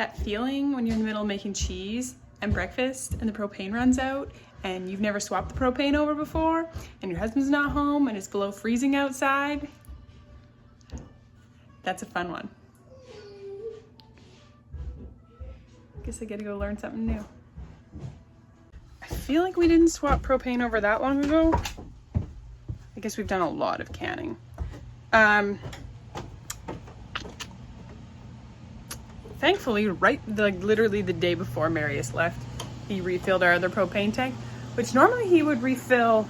That feeling when you're in the middle of making cheese and breakfast and the propane runs out and you've never swapped the propane over before and your husband's not home and it's below freezing outside. That's a fun one. Guess I get to go learn something new. I feel like we didn't swap propane over that long ago. I guess we've done a lot of canning. Thankfully, literally the day before Marius left, he refilled our other propane tank, which normally he would refill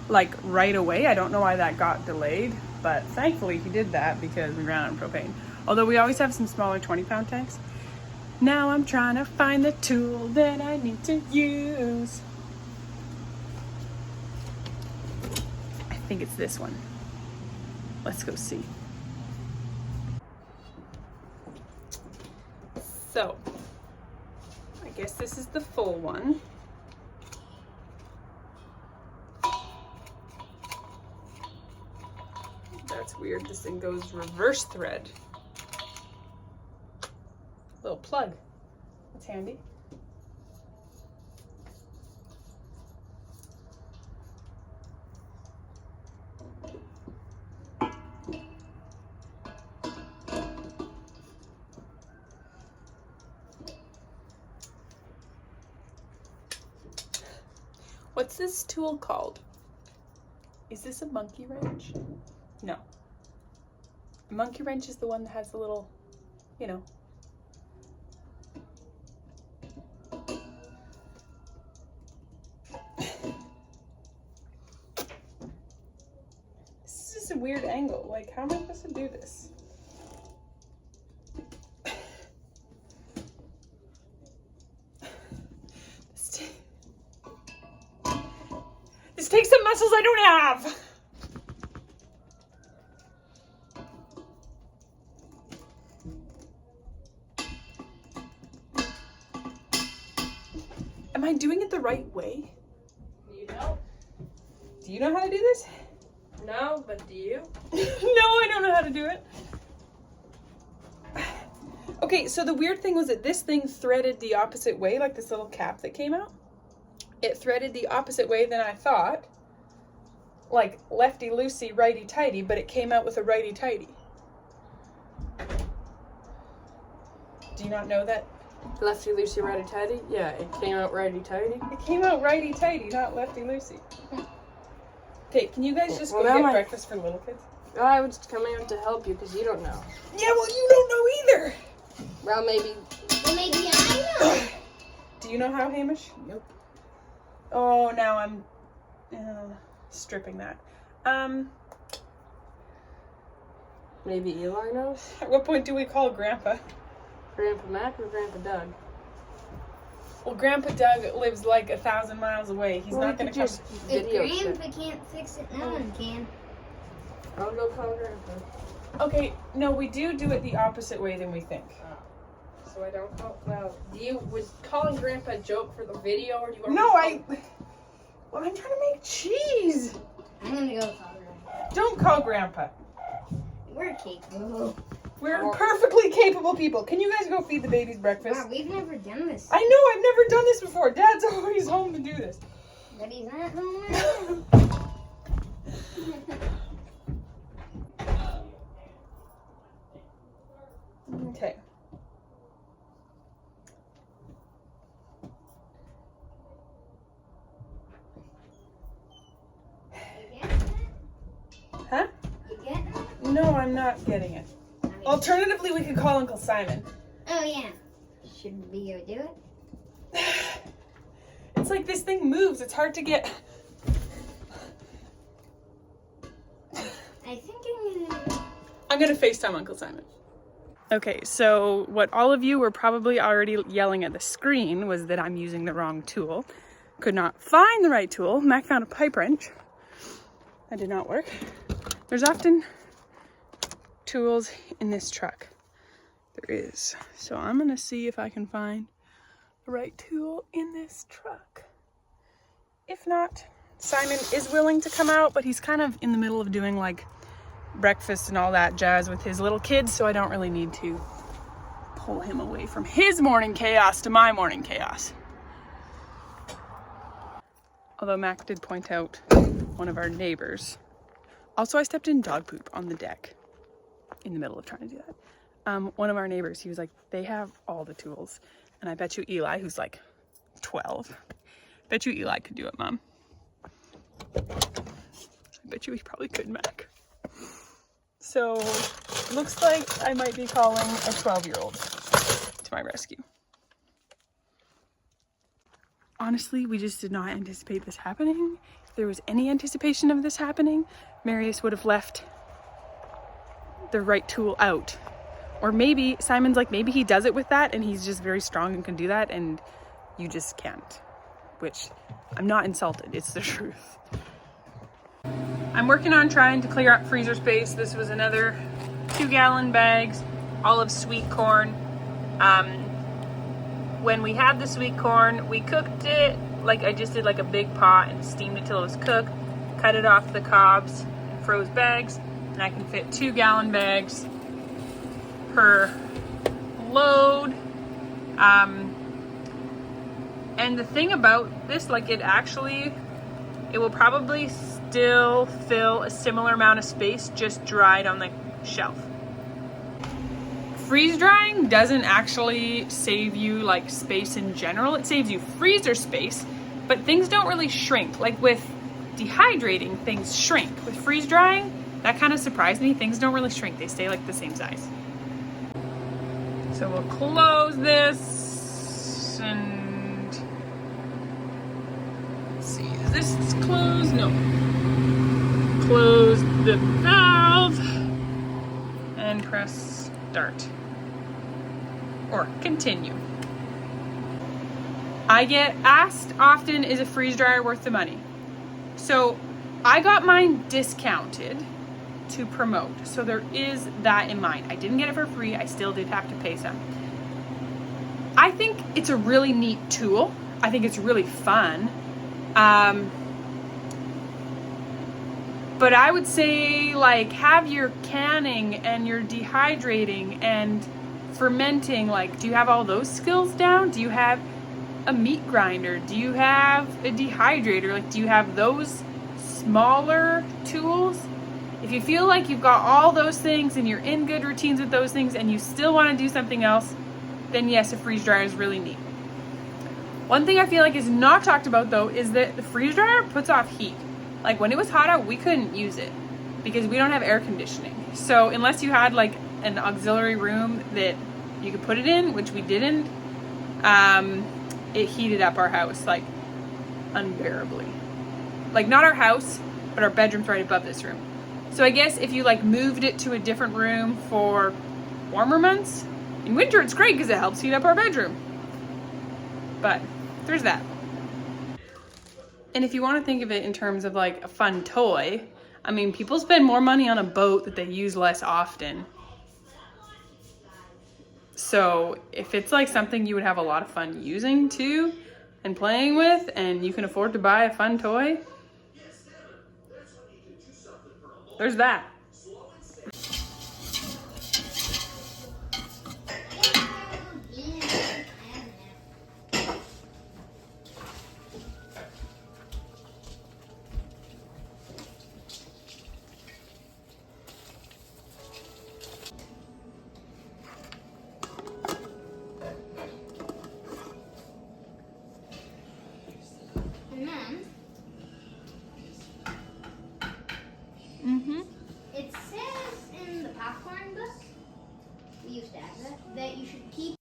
like right away. I don't know why that got delayed, but thankfully he did that because we ran out of propane. Although we always have some smaller 20-pound tanks. Now I'm trying to find the tool that I need to use. I think it's this one. Let's go see. So, I guess this is the full one. That's weird. This thing goes reverse thread. Little plug. That's handy. What's this tool called? Is this a monkey wrench? No. A monkey wrench is the one that has the little, you know. This is a weird angle. Like, how am I supposed to do this? This takes some muscles I don't have. Am I doing it the right way? You know? Do you know how to do this? No, but do you? No, I don't know how to do it. Okay, so the weird thing was that this thing threaded the opposite way, like this little cap that came out. It threaded the opposite way than I thought. Like lefty-loosey, righty-tighty, but it came out with a righty-tighty. Do you not know that? Lefty loosey, righty tighty? Yeah, it came out righty tighty. It came out righty-tighty, not lefty-loosey. Okay, can you guys just go Well, get breakfast for little kids? Oh, I was coming out to help you because you don't know. Yeah, well, you don't know either. Well, maybe. Well, maybe I know. Do you know how, Hamish? Nope. Oh, now I'm stripping that. Maybe Eli knows? At what point do we call Grandpa? Grandpa Mac or Grandpa Doug? Well, Grandpa Doug lives like 1,000 miles away. He's not going to come. just If video Grandpa shit. can't fix it, no one can. I'll go call Grandpa. Okay, no, we do it the opposite way than we think. So I don't call. Well, was calling Grandpa a joke for the video, or do you want No, me to well, I'm trying to make cheese. I'm gonna go call Grandpa. Don't call Grandpa. We're capable. We're perfectly capable people. Can you guys go feed the babies breakfast? Wow, we've never done this. I know, I've never done this before. Dad's always home to do this. But he's not home right now. Okay. Huh? You get it? No, I'm not getting it. Alternatively, we could call Uncle Simon. Oh, yeah. Should we go do it? It's like this thing moves. It's hard to get. I think I'm gonna FaceTime Uncle Simon. Okay, so what all of you were probably already yelling at the screen was that I'm using the wrong tool. Could not find the right tool. Mac found a pipe wrench. That did not work. There's often tools in this truck. There is. So I'm gonna see if I can find the right tool in this truck. If not, Simon is willing to come out, but he's kind of in the middle of doing like breakfast and all that jazz with his little kids, so I don't really need to pull him away from his morning chaos to my morning chaos. Although Mac did point out one of our neighbors. Also, I stepped in dog poop on the deck in the middle of trying to do that. One of our neighbors, he was like, they have all the tools. And I bet you Eli, who's like 12, bet you Eli could do it, Mom. I bet you he probably could, Mac. So, looks like I might be calling a 12-year-old to my rescue. Honestly, we just did not anticipate this happening. If there was any anticipation of this happening, Marius would have left the right tool out. Or maybe Simon's like, maybe he does it with that and he's just very strong and can do that and you just can't. Which, I'm not insulted, it's the truth. I'm working on trying to clear up freezer space. This was another 2-gallon bags, all of sweet corn. When we had the sweet corn, we cooked it, like I just did like a big pot and steamed it till it was cooked, cut it off the cobs, froze bags, and I can fit 2-gallon bags per load. And the thing about this, like it will probably still fill a similar amount of space, just dried on the shelf. Freeze drying doesn't actually save you like space in general. It saves you freezer space, but things don't really shrink. Like with dehydrating, things shrink. With freeze drying, that kind of surprised me. Things don't really shrink. They stay like the same size. So we'll close this and let's see, is this closed? No. Close the valve and press start. Or continue. I get asked often, is a freeze dryer worth the money? So I got mine discounted to promote. So there is that in mind. I didn't get it for free. I still did have to pay some. I think it's a really neat tool. I think it's really fun. But I would say like have your canning and your dehydrating and fermenting, like do you have all those skills down? Do you have a meat grinder? Do you have a dehydrator? Like do you have those smaller tools? If you feel like you've got all those things and you're in good routines with those things and you still want to do something else, then yes, a freeze dryer is really neat. One thing I feel like is not talked about though is that the freeze dryer puts off heat. Like when it was hot out, we couldn't use it because we don't have air conditioning. So unless you had like an auxiliary room that you could put it in, which we didn't, it heated up our house like unbearably. Like not our house, but our bedroom's right above this room. So I guess if you like moved it to a different room for warmer months, in winter it's great because it helps heat up our bedroom. But there's that. And if you want to think of it in terms of like a fun toy, I mean, people spend more money on a boat that they use less often. So if it's like something you would have a lot of fun using too and playing with, and you can afford to buy a fun toy, there's that. It says in the popcorn book, we used to have that you should keep.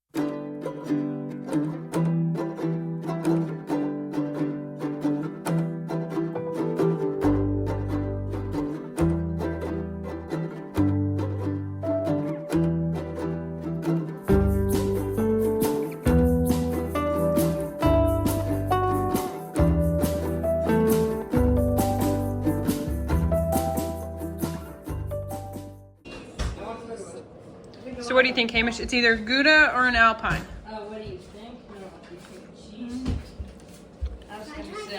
So what do you think, Hamish? It's either Gouda or an Alpine. What do you think? I was going to say,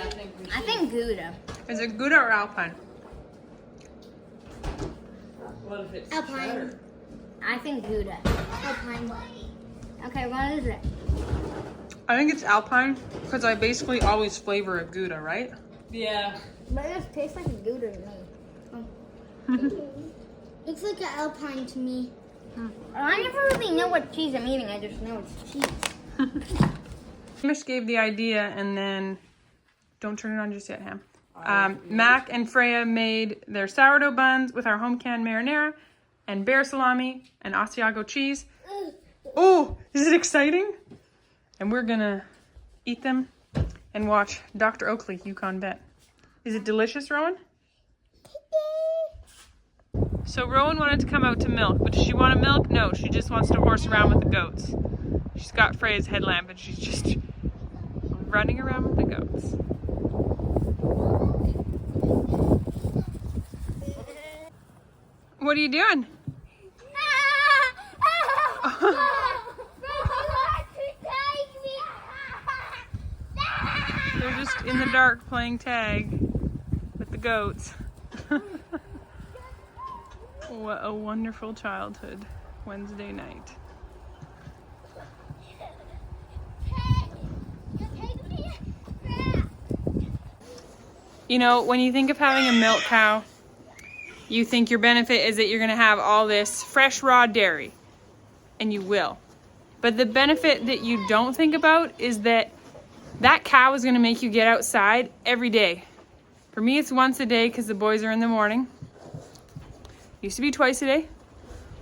I think Gouda. Is it Gouda or Alpine? What if it's Alpine. cheddar? I think Gouda. Alpine. Okay, what is it? I think it's Alpine because I basically always flavor a Gouda, right? Yeah. But it just tastes like a Gouda to me. Looks like an Alpine to me. I never really know what cheese I'm eating. I just know it's cheese. Hamish gave the idea, and then don't turn it on just yet, Ham. Mac and Freya made their sourdough buns with our home canned marinara and bear salami and Asiago cheese. Oh, is it exciting? And we're gonna eat them and watch Dr. Oakley, Yukon Bet. Is it delicious, Rowan? So Rowan wanted to come out to milk, but does she want to milk? No, she just wants to horse around with the goats. She's got Freya's headlamp and she's just running around with the goats. What are you doing? They're just in the dark playing tag with the goats. What a wonderful childhood Wednesday night. You know, when you think of having a milk cow, you think your benefit is that you're going to have all this fresh raw dairy, and you will. But the benefit that you don't think about is that that cow is going to make you get outside every day. For me, it's once a day because the boys are in the morning. Used to be twice a day.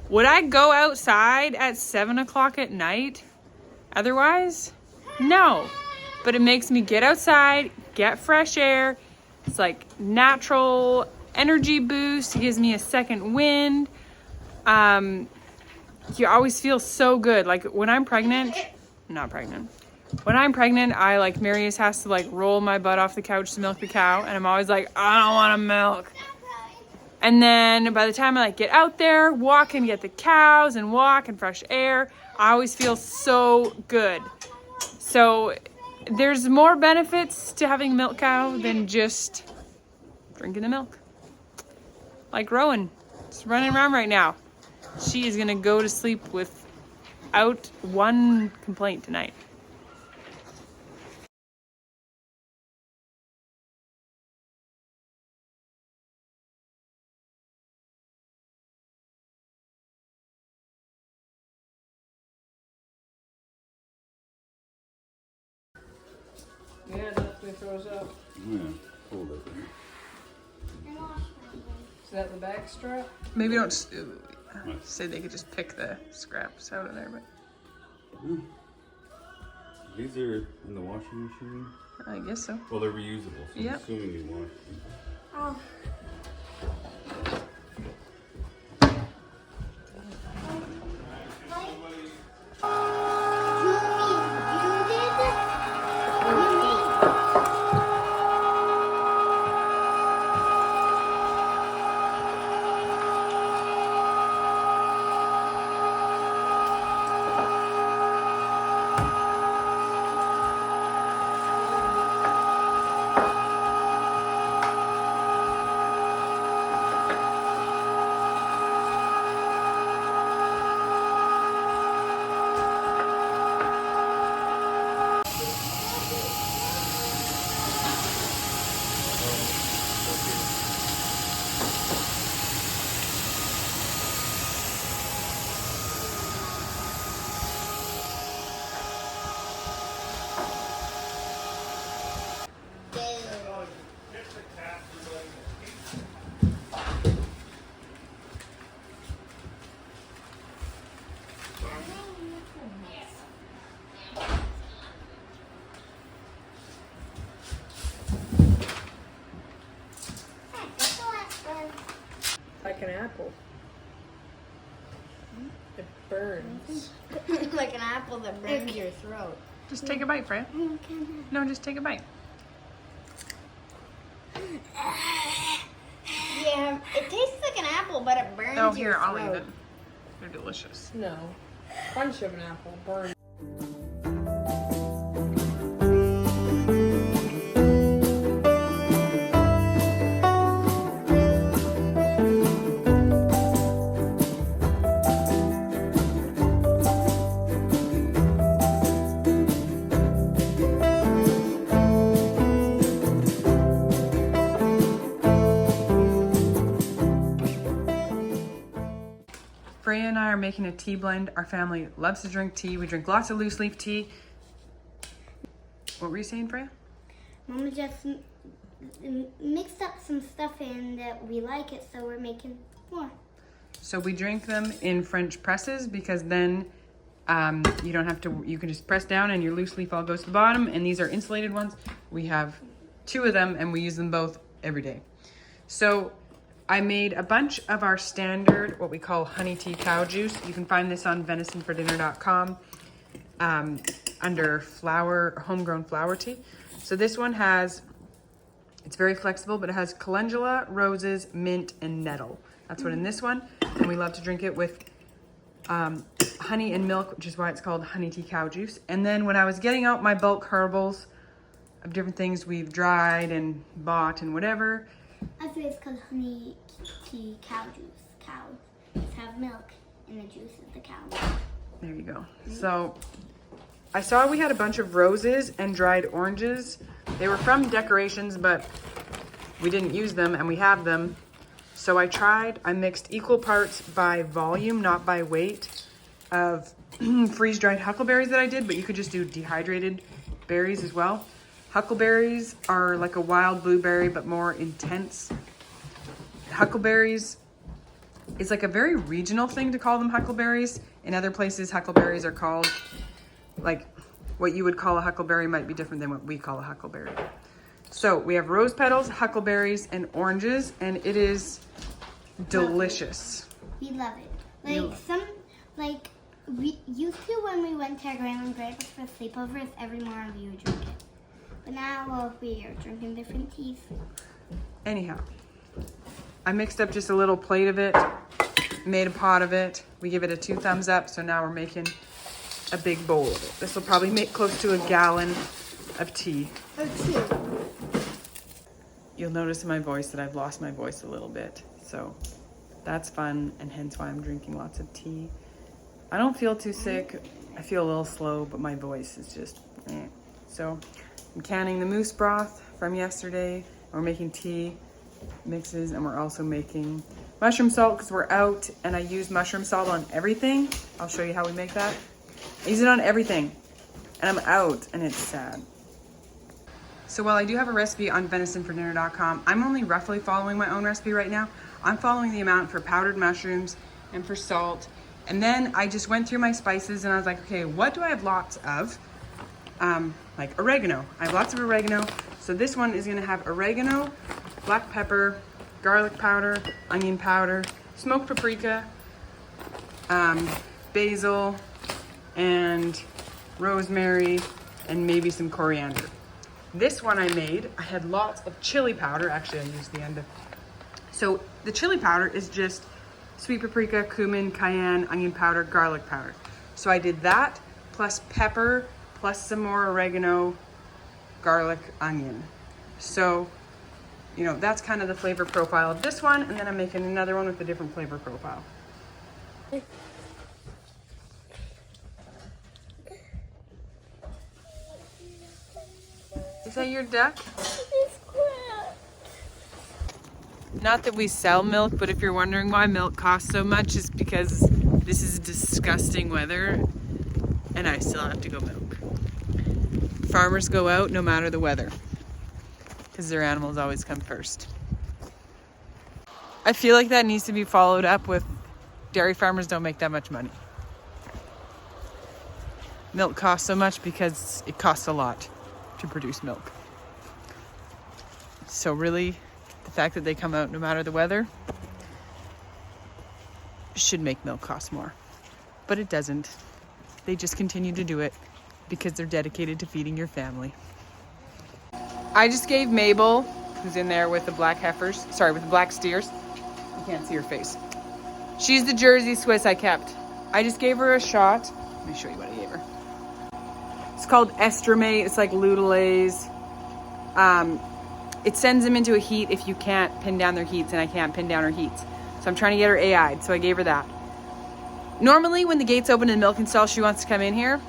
Would I go outside at 7 o'clock at night? Otherwise, no. But it makes me get outside, get fresh air. It's like natural energy boost. It gives me a second wind. You always feel so good. Like when I'm pregnant, when I'm pregnant, Marius has to roll my butt off the couch to milk the cow. And I'm always like, I don't want to milk. And then by the time I get out there, walk and get the cows and walk and fresh air, I always feel so good. So there's more benefits to having a milk cow than just drinking the milk. Like Rowan, just running around right now. She is gonna go to sleep without one complaint tonight. Yeah, definitely throws up. Yeah, hold it. Is that the back strap? Maybe don't say they could just pick the scraps out of there, but These are in the washing machine. I guess so. Well, they're reusable, so Yep. I'm assuming you wash them. Oh. Like an apple. It burns. Like an apple that burns your throat. Just take a bite, Freya. No, just take a bite. Yeah, it tastes like an apple, but it burns Oh, your here, I'll throat. eat it. They're delicious. No. Crunch of an apple burns. making a tea blend. Our family loves to drink tea. We drink lots of loose leaf tea. What were you saying, Freya? Mama just mixed up some stuff in that we like it, so we're making more. So we drink them in French presses because then you don't have to, you can just press down and your loose leaf all goes to the bottom. And these are insulated ones. We have 2 of them and we use them both every day. So I made a bunch of our standard, what we call honey tea cow juice. You can find this on venisonfordinner.com under homegrown flower tea. So this one has, it's very flexible, but it has calendula, roses, mint, and nettle. That's what in this one. And we love to drink it with honey and milk, which is why it's called honey tea cow juice. And then when I was getting out my bulk herbals of different things we've dried and bought and whatever. I think it's called honey tea cow juice. Cows have milk and the juice is the cow milk. There you go. So I saw we had a bunch of roses and dried oranges. They were from decorations, but we didn't use them and we have them. So I mixed equal parts by volume, not by weight, of freeze-dried huckleberries that I did, but you could just do dehydrated berries as well. Huckleberries are like a wild blueberry, but more intense. Huckleberries is like a very regional thing to call them huckleberries. In other places, huckleberries are called, like what you would call a huckleberry might be different than what we call a huckleberry. So we have rose petals, huckleberries, and oranges, and it is delicious. We love it. We used to when we went to our grandma and grandpa's for sleepovers, every morning we would drink it. But now we are drinking different teas. Anyhow, I mixed up just a little plate of it, made a pot of it. We give it a 2 thumbs up, so now we're making a big bowl of it. This will probably make close to a gallon of tea. You'll notice in my voice that I've lost my voice a little bit, so that's fun, and hence why I'm drinking lots of tea. I don't feel too sick. I feel a little slow, but my voice is just So I'm canning the moose broth from yesterday. We're making tea mixes, and we're also making mushroom salt because we're out, and I use mushroom salt on everything. I'll show you how we make that. I use it on everything, and I'm out, and it's sad. So while I do have a recipe on venisonfordinner.com, I'm only roughly following my own recipe right now. I'm following the amount for powdered mushrooms and for salt. And then I just went through my spices and I was like, okay, what do I have lots of? Like oregano. I have lots of oregano. So this one is gonna have oregano, black pepper, garlic powder, onion powder, smoked paprika, basil, and rosemary, and maybe some coriander. This one I made, I had lots of chili powder. Actually, I used the end of. So the chili powder is just sweet paprika, cumin, cayenne, onion powder, garlic powder. So I did that plus pepper, plus some more oregano, garlic, onion. So, you know, that's kind of the flavor profile of this one. And then I'm making another one with a different flavor profile. Is that your duck? Not that we sell milk, but if you're wondering why milk costs so much, it's because this is disgusting weather and I still have to go milk. Farmers go out no matter the weather because their animals always come first. I feel like that needs to be followed up with dairy farmers don't make that much money. Milk costs so much because it costs a lot to produce milk. So really, the fact that they come out no matter the weather should make milk cost more. But it doesn't. They just continue to do it because they're dedicated to feeding your family. I just gave Mabel, who's in there with the black heifers, with the black steers. You can't see her face. She's the Jersey Swiss I kept. I just gave her a shot. Let me show you what I gave her. It's called Estremate. It's like Ludelaise. It sends them into a heat if you can't pin down their heats, and I can't pin down her heats. So I'm trying to get her AI'd, so I gave her that. Normally, when the gates open in the milking stall, she wants to come in here,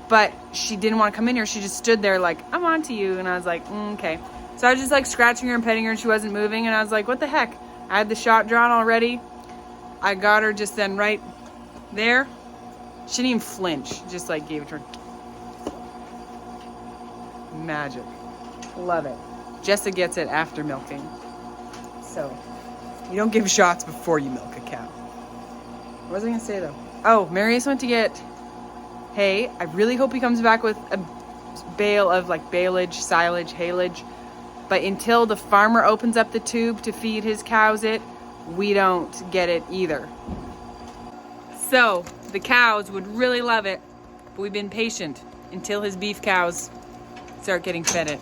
but she didn't want to come in here. She just stood there like, I'm on to you, and I was like, okay. So I was just like scratching her and petting her, and she wasn't moving, and I was like, what the heck? I had the shot drawn already. I got her just then right there. She didn't even flinch, just like gave it to her. Magic. Love it. Jessa gets it after milking. So, you don't give shots before you milk a cow. What was I gonna say though? Oh, Marius went to get hay. I really hope he comes back with a bale of like baleage, silage, haylage. But until the farmer opens up the tube to feed his cows it, we don't get it either. So, the cows would really love it, but we've been patient until his beef cows start getting fed it.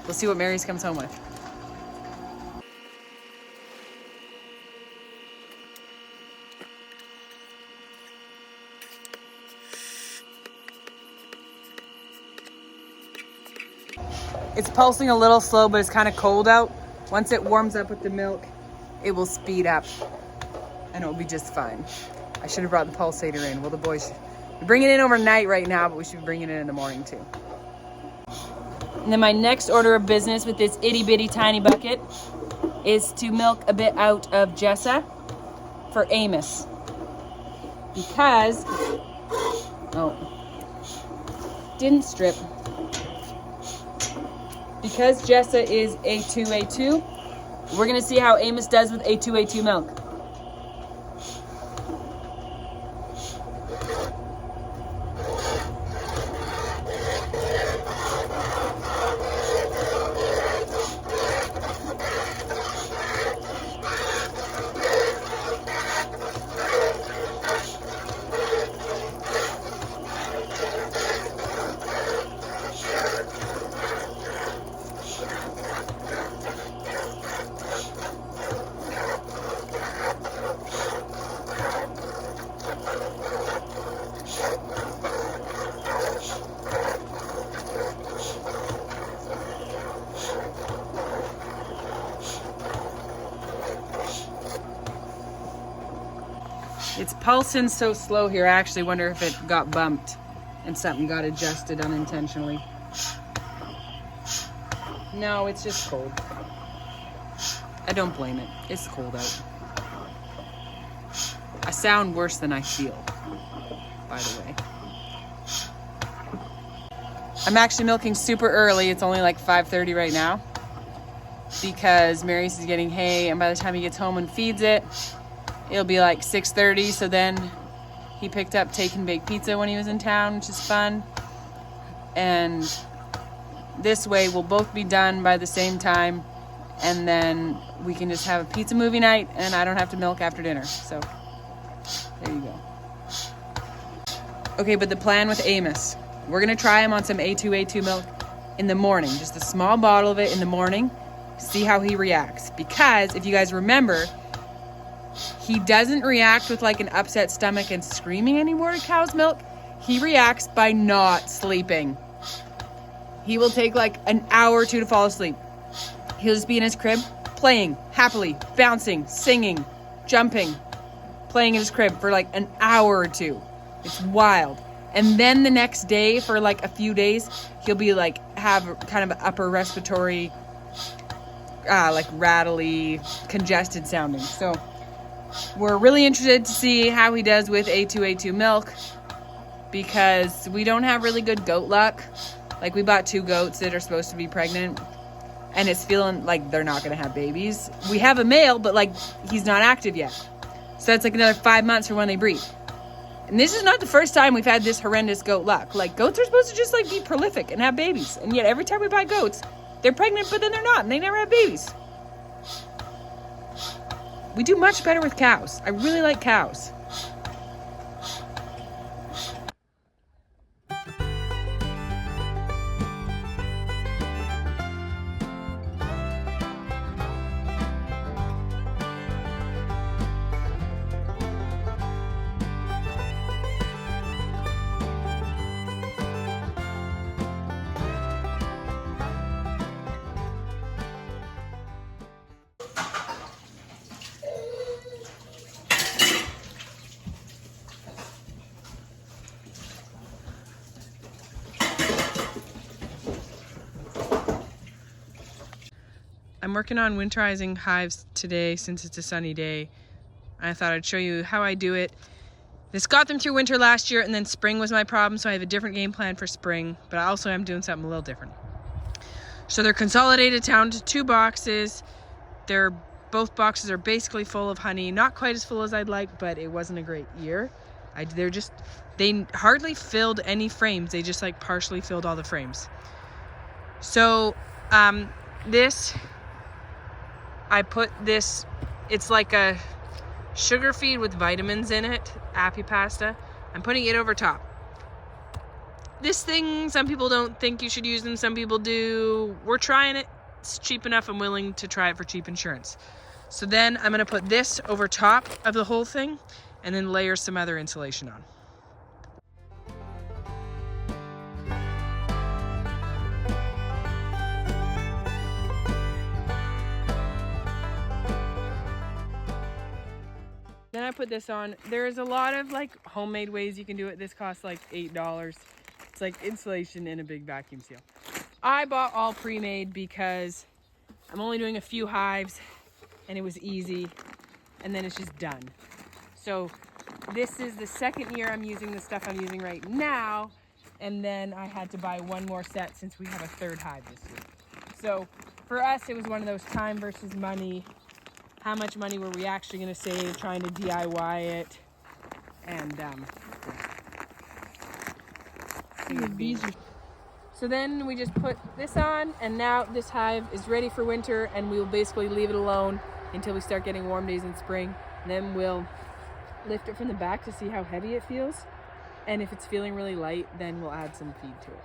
We'll see what Marius comes home with. It's pulsing a little slow, but it's kind of cold out. Once it warms up with the milk, it will speed up and it'll be just fine. I should have brought the pulsator in. Well, the boys should bring it in overnight right now, but we should be bringing it in the morning too. And then my next order of business with this itty bitty tiny bucket is to milk a bit out of Jessa for Amos. Because, didn't strip. Because Jessa is A2, we're gonna see how Amos does with A2 milk. It's pulsing so slow here, I actually wonder if it got bumped and something got adjusted unintentionally. No, it's just cold. I don't blame it. It's cold out. I sound worse than I feel, by the way. I'm actually milking super early. It's only like 5:30 right now because Marius is getting hay, and by the time he gets home and feeds it, it'll be like 6:30. So then he picked up Take and Bake Pizza when he was in town, which is fun. And this way we'll both be done by the same time, and then we can just have a pizza movie night and I don't have to milk after dinner. So there you go. Okay, but the plan with Amos, we're gonna try him on some A2 milk in the morning, just a small bottle of it in the morning, see how he reacts. Because if you guys remember, he doesn't react with like an upset stomach and screaming anymore to cow's milk. He reacts by not sleeping. He will take like an hour or two to fall asleep. He'll just be in his crib playing happily, bouncing, singing, jumping, playing in his crib for like an hour or two. It's wild. And then the next day for like a few days, he'll be like have kind of an upper respiratory, like rattly, congested sounding. So we're really interested to see how he does with A2 milk because we don't have really good goat luck. Like we bought 2 goats that are supposed to be pregnant and it's feeling like they're not going to have babies. We have a male, but like he's not active yet. So that's like another 5 months for when they breed. And this is not the first time we've had this horrendous goat luck. Like goats are supposed to just like be prolific and have babies. And yet every time we buy goats, they're pregnant, but then they're not and they never have babies. We do much better with cows. I really like cows. I'm working on winterizing hives today since it's a sunny day. I thought I'd show you how I do it This got them through winter last year, and then spring was my problem, so I have a different game plan for spring, but I also am doing something a little different. So they're consolidated down to 2 boxes. Both boxes are basically full of honey. Not quite as full as I'd like, but it wasn't a great year. They hardly filled any frames. They just like partially filled all the frames. So I put this, it's like a sugar feed with vitamins in it, appy pasta. I'm putting it over top. This thing, some people don't think you should use them, some people do. We're trying it. It's cheap enough, I'm willing to try it for cheap insurance. So then I'm gonna put this over top of the whole thing and then layer some other insulation on. Then I put this on. There's a lot of like homemade ways you can do it. This costs like $8. It's like insulation in a big vacuum seal. I bought all pre-made because I'm only doing a few hives and it was easy and then it's just done. So this is the second year I'm using the stuff I'm using right now, and then I had to buy one more set since we have a 3rd hive this year. So for us, it was one of those time versus money. How much money were we actually going to save trying to DIY it? And so then we just put this on, and now this hive is ready for winter, and we will basically leave it alone until we start getting warm days in spring. And then we'll lift it from the back to see how heavy it feels. And if it's feeling really light, then we'll add some feed to it.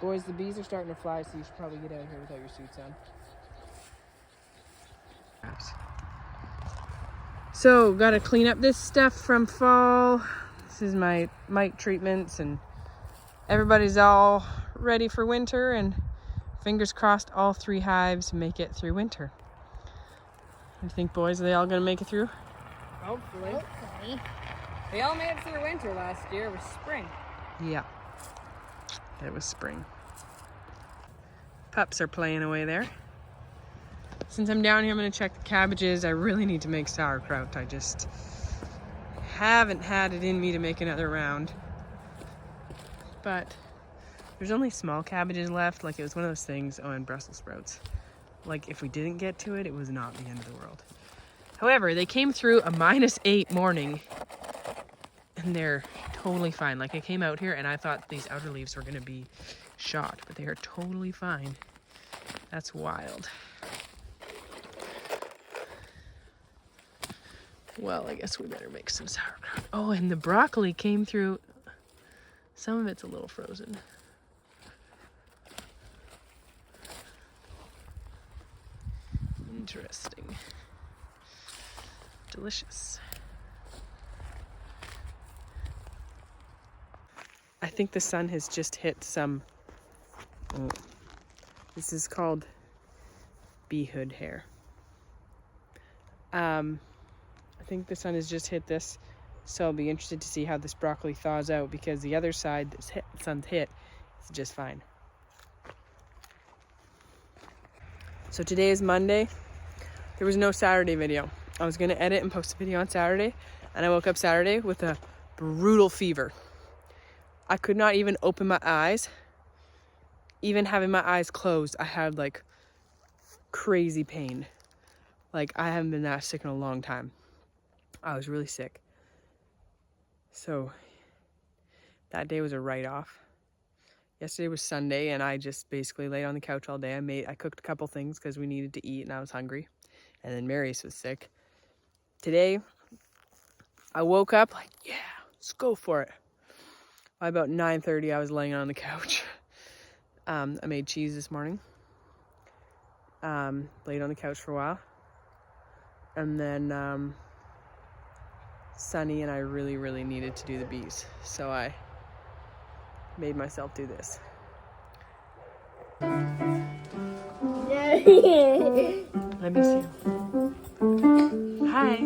Boys, the bees are starting to fly, so you should probably get out of here without your suits on. So, gotta clean up this stuff from fall. This is my mite treatments, and everybody's all ready for winter, and fingers crossed all 3 hives make it through winter. What do you think, boys? Are they all gonna make it through? Hopefully. They all made it through winter last year. It was spring. Yeah, it was spring. Pups are playing away there. Since I'm down here, I'm gonna check the cabbages. I really need to make sauerkraut. I just haven't had it in me to make another round. But there's only small cabbages left. Like, it was one of those things, and Brussels sprouts. Like, if we didn't get to it, it was not the end of the world. However, they came through a -8 morning, and they're totally fine. Like, I came out here and I thought these outer leaves were gonna be shot, but they are totally fine. That's wild. Well, I guess we better make some sauerkraut. Oh, and the broccoli came through. Some of it's a little frozen. Interesting. Delicious. I think the sun has just hit some, this is called bee hood hair. I think the sun has just hit this, so I'll be interested to see how this broccoli thaws out, because the other side the sun's hit is just fine. So today is Monday. There was no Saturday video. I was going to edit and post a video on Saturday, and I woke up Saturday with a brutal fever. I could not even open my eyes. Even having my eyes closed, I had like crazy pain. Like, I haven't been that sick in a long time. I was really sick. So that day was a write-off. Yesterday was Sunday, and I just basically laid on the couch all day. I cooked a couple things because we needed to eat, and I was hungry. And then Marius was sick. Today, I woke up like, yeah, let's go for it. By about 9:30, I was laying on the couch. I made cheese this morning. Laid on the couch for a while. And then Sunny and I really, really needed to do the bees. So I made myself do this. Let me see. Hi.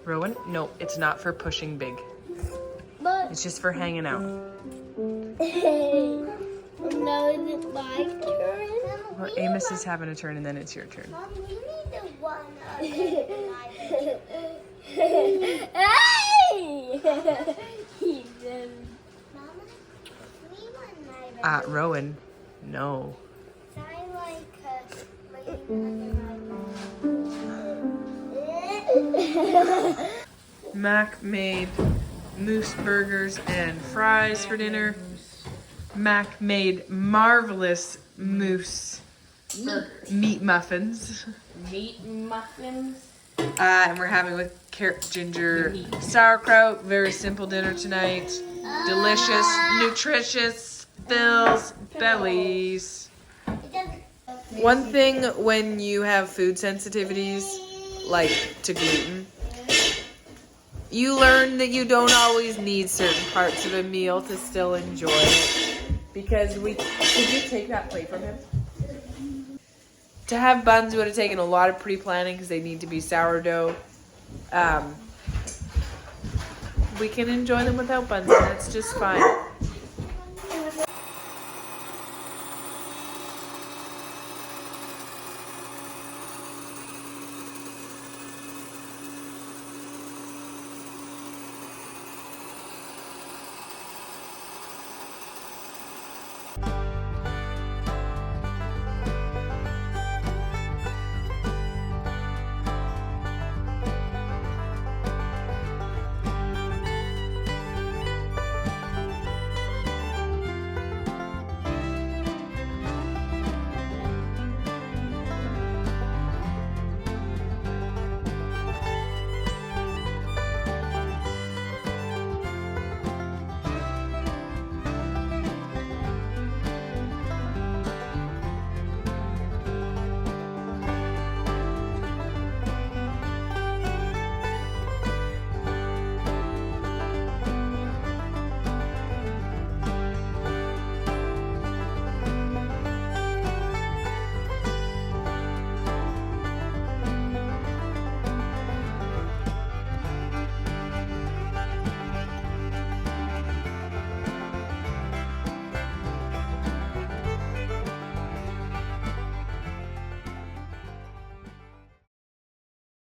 Rowan? No, it's not for pushing big. It's just for hanging out. Now is it my turn? Well, Amos is having a turn, and then it's your turn. Mom, you need the one. Hey! Mama, we want my Rowan, no. I like Mac made moose burgers and fries for dinner. Mac made marvelous moose meat muffins. Meat muffins. And we're having with carrot, ginger, sauerkraut. Very simple dinner tonight. Delicious, nutritious, fills bellies. One thing when you have food sensitivities, like to gluten, you learn that you don't always need certain parts of a meal to still enjoy it. Because did you take that plate from him? To have buns would have taken a lot of pre-planning because they need to be sourdough. We can enjoy them without buns, and that's just fine.